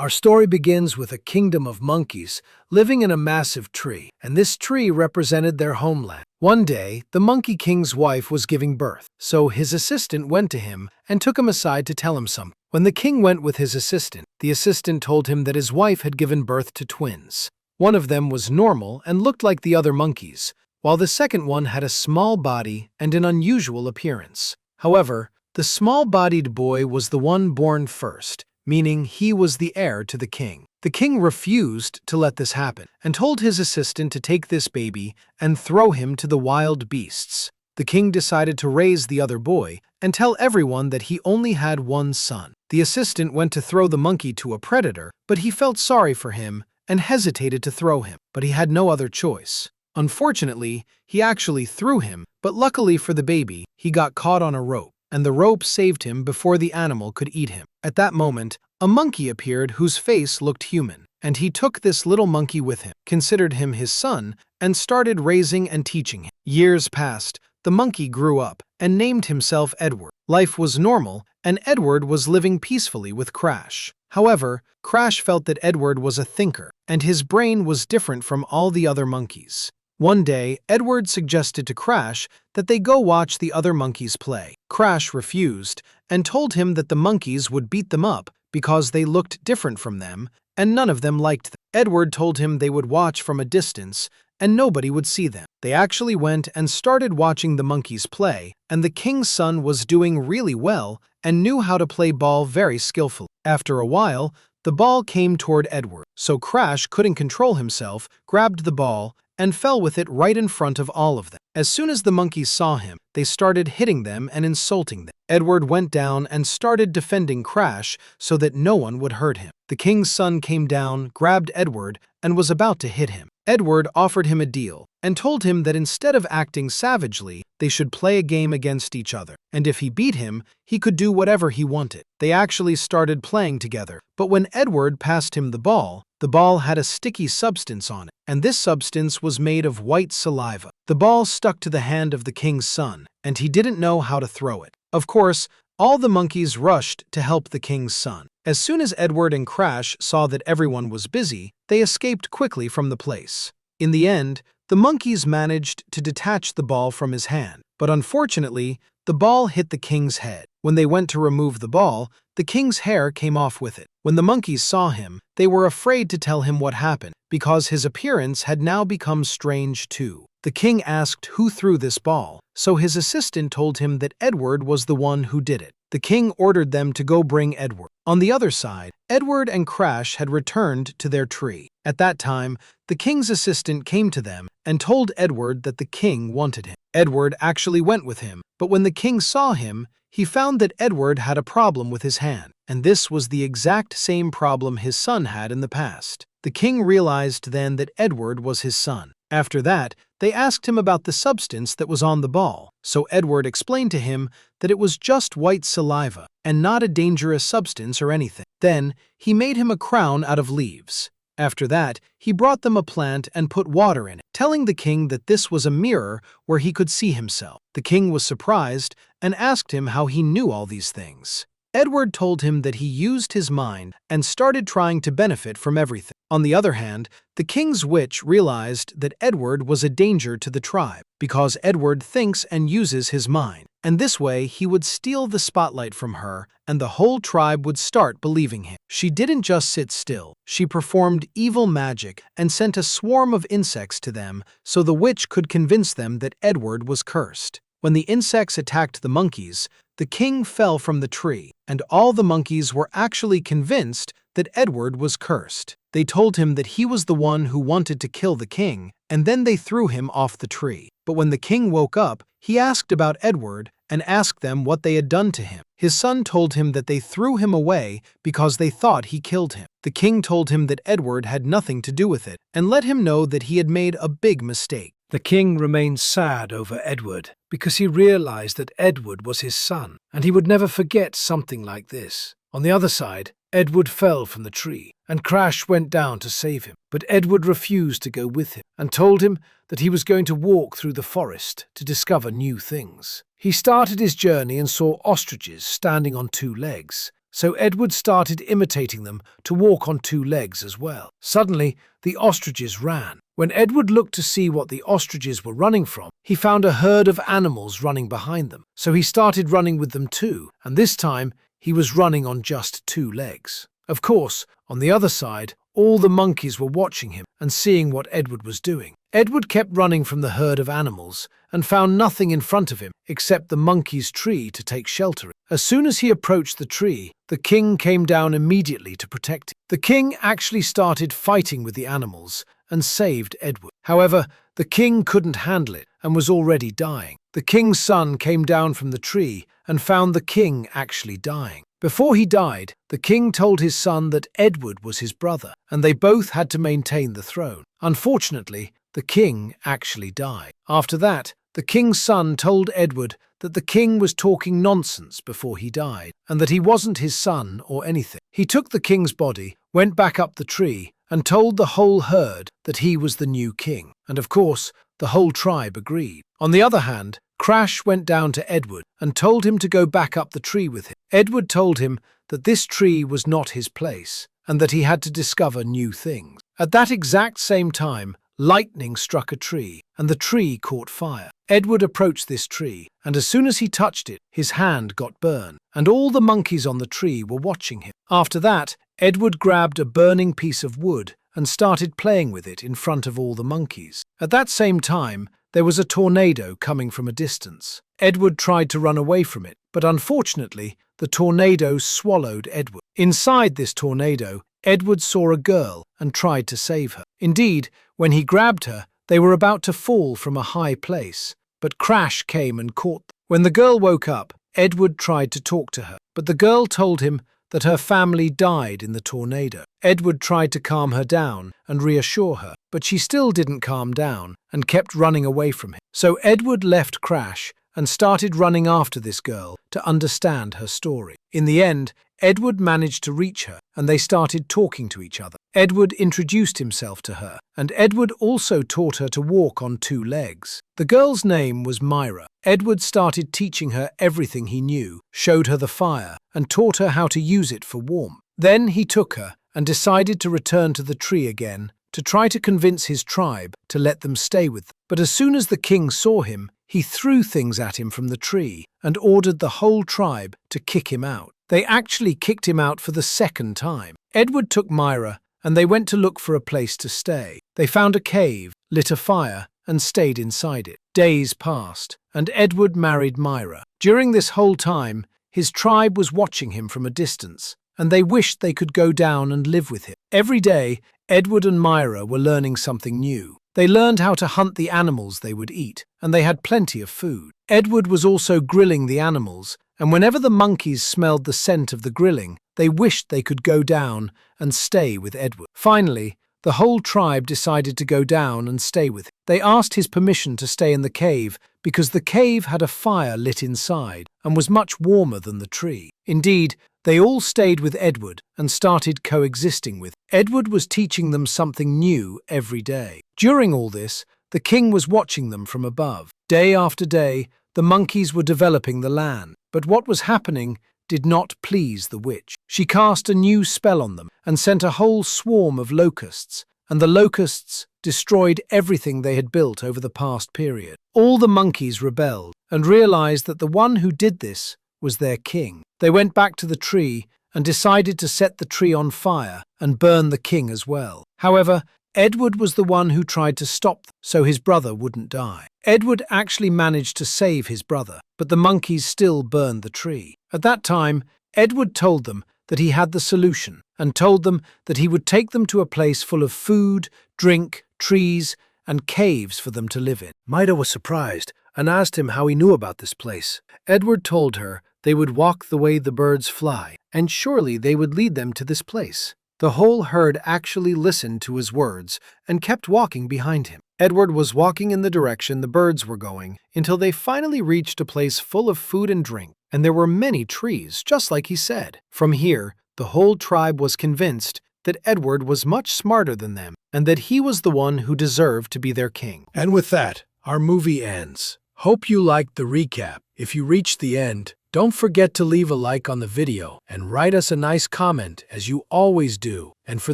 Our story begins with a kingdom of monkeys living in a massive tree, and this tree represented their homeland. One day, the Monkey King's wife was giving birth, so his assistant went to him and took him aside to tell him something. When the king went with his assistant, the assistant told him that his wife had given birth to twins. One of them was normal and looked like the other monkeys, while the second one had a small body and an unusual appearance. However, the small-bodied boy was the one born first, meaning he was the heir to the king. The king refused to let this happen and told his assistant to take this baby and throw him to the wild beasts. The king decided to raise the other boy and tell everyone that he only had one son. The assistant went to throw the monkey to a predator, but he felt sorry for him and hesitated to throw him, but he had no other choice. Unfortunately, he actually threw him, but luckily for the baby, he got caught on a rope, and the rope saved him before the animal could eat him. At that moment, a monkey appeared whose face looked human, and he took this little monkey with him, considered him his son, and started raising and teaching him. Years passed, the monkey grew up, and named himself Edward. Life was normal, and Edward was living peacefully with Crash. However, Crash felt that Edward was a thinker, and his brain was different from all the other monkeys. One day, Edward suggested to Crash that they go watch the other monkeys play. Crash refused and told him that the monkeys would beat them up because they looked different from them and none of them liked them. Edward told him they would watch from a distance and nobody would see them. They actually went and started watching the monkeys play, and the king's son was doing really well and knew how to play ball very skillfully. After a while, the ball came toward Edward, so Crash couldn't control himself, grabbed the ball, and fell with it right in front of all of them. As soon as the monkeys saw him, they started hitting them and insulting them. Edward went down and started defending Crash so that no one would hurt him. The king's son came down, grabbed Edward, and was about to hit him. Edward offered him a deal and told him that instead of acting savagely, they should play a game against each other, and if he beat him, he could do whatever he wanted. They actually started playing together, but when Edward passed him the ball had a sticky substance on it, and this substance was made of white saliva. The ball stuck to the hand of the king's son, and he didn't know how to throw it. Of course, all the monkeys rushed to help the king's son. As soon as Edward and Crash saw that everyone was busy, they escaped quickly from the place. In the end, the monkeys managed to detach the ball from his hand, but unfortunately, the ball hit the king's head. When they went to remove the ball, the king's hair came off with it. When the monkeys saw him, they were afraid to tell him what happened, because his appearance had now become strange too. The king asked who threw this ball, so his assistant told him that Edward was the one who did it. The king ordered them to go bring Edward. On the other side, Edward and Crash had returned to their tree. At that time, the king's assistant came to them and told Edward that the king wanted him. Edward actually went with him, but when the king saw him, he found that Edward had a problem with his hand, and this was the exact same problem his son had in the past. The king realized then that Edward was his son. After that, they asked him about the substance that was on the ball, so Edward explained to him that it was just white saliva and not a dangerous substance or anything. Then, he made him a crown out of leaves. After that, he brought them a plant and put water in it, telling the king that this was a mirror where he could see himself. The king was surprised and asked him how he knew all these things. Edward told him that he used his mind and started trying to benefit from everything. On the other hand, the king's witch realized that Edward was a danger to the tribe because Edward thinks and uses his mind, and this way he would steal the spotlight from her and the whole tribe would start believing him. She didn't just sit still, she performed evil magic and sent a swarm of insects to them so the witch could convince them that Edward was cursed. When the insects attacked the monkeys, the king fell from the tree, and all the monkeys were actually convinced that Edward was cursed. They told him that he was the one who wanted to kill the king, and then they threw him off the tree. But when the king woke up, he asked about Edward and asked them what they had done to him. His son told him that they threw him away because they thought he killed him. The king told him that Edward had nothing to do with it and let him know that he had made a big mistake. The king remained sad over Edward because he realized that Edward was his son, and he would never forget something like this. On the other side, Edward fell from the tree, and Crash went down to save him. But Edward refused to go with him, and told him that he was going to walk through the forest to discover new things. He started his journey and saw ostriches standing on two legs. so Edward started imitating them to walk on two legs as well. Suddenly, the ostriches ran. When Edward looked to see what the ostriches were running from, he found a herd of animals running behind them. So he started running with them too, and this time he was running on just two legs. Of course, on the other side, all the monkeys were watching him and seeing what Edward was doing. Edward kept running from the herd of animals and found nothing in front of him except the monkey's tree to take shelter in. As soon as he approached the tree, the king came down immediately to protect him. The king actually started fighting with the animals and saved Edward. However, the king couldn't handle it and was already dying. The king's son came down from the tree and found the king actually dying. Before he died, the king told his son that Edward was his brother, and they both had to maintain the throne. Unfortunately, the king actually died. After that, the king's son told Edward that the king was talking nonsense before he died, and that he wasn't his son or anything. He took the king's body, went back up the tree, and told the whole herd that he was the new king. And of course, the whole tribe agreed. On the other hand, Crash went down to Edward and told him to go back up the tree with him. Edward told him that this tree was not his place, and that he had to discover new things. At that exact same time, lightning struck a tree, and the tree caught fire. Edward approached this tree, and as soon as he touched it, his hand got burned, and all the monkeys on the tree were watching him. After that, Edward grabbed a burning piece of wood and started playing with it in front of all the monkeys. At that same time, there was a tornado coming from a distance. Edward tried to run away from it, but unfortunately, the tornado swallowed Edward. Inside this tornado, Edward saw a girl and tried to save her. Indeed, when he grabbed her, they were about to fall from a high place, but Crash came and caught them. When the girl woke up, Edward tried to talk to her, but the girl told him that her family died in the tornado. Edward tried to calm her down and reassure her, but she still didn't calm down and kept running away from him. So Edward left Crash and started running after this girl to understand her story. In the end, Edward managed to reach her, and they started talking to each other. Edward introduced himself to her, and Edward also taught her to walk on two legs. The girl's name was Myra. Edward started teaching her everything he knew, showed her the fire, and taught her how to use it for warmth. Then he took her and decided to return to the tree again to try to convince his tribe to let them stay with them. But as soon as the king saw him, he threw things at him from the tree and ordered the whole tribe to kick him out. They actually kicked him out for the second time. Edward took Myra, and they went to look for a place to stay. They found a cave, lit a fire, and stayed inside it. Days passed, and Edward married Myra. During this whole time, his tribe was watching him from a distance, and they wished they could go down and live with him. Every day, Edward and Myra were learning something new. They learned how to hunt the animals they would eat, and they had plenty of food. Edward was also grilling the animals, and whenever the monkeys smelled the scent of the grilling, they wished they could go down and stay with Edward. Finally, the whole tribe decided to go down and stay with him. They asked his permission to stay in the cave because the cave had a fire lit inside and was much warmer than the tree. Indeed, they all stayed with Edward and started coexisting with him. Edward was teaching them something new every day. During all this, the king was watching them from above. Day after day, the monkeys were developing the land. But what was happening did not please the witch. She cast a new spell on them and sent a whole swarm of locusts, and the locusts destroyed everything they had built over the past period. All the monkeys rebelled and realized that the one who did this was their king. They went back to the tree and decided to set the tree on fire and burn the king as well. However, Edward was the one who tried to stop them so his brother wouldn't die. Edward actually managed to save his brother, but the monkeys still burned the tree. At that time, Edward told them that he had the solution and told them that he would take them to a place full of food, drink, trees, and caves for them to live in. Myra was surprised and asked him how he knew about this place. Edward told her they would walk the way the birds fly, and surely they would lead them to this place. The whole herd actually listened to his words and kept walking behind him. Edward was walking in the direction the birds were going until they finally reached a place full of food and drink, and there were many trees, just like he said. From here, the whole tribe was convinced that Edward was much smarter than them and that he was the one who deserved to be their king. And with that, our movie ends. Hope you liked the recap. If you reached the end, Don't forget to leave a like on the video and write us a nice comment as you always do. And for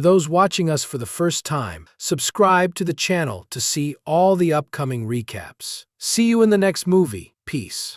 those watching us for the first time, subscribe to the channel to see all the upcoming recaps. See you in the next movie. Peace.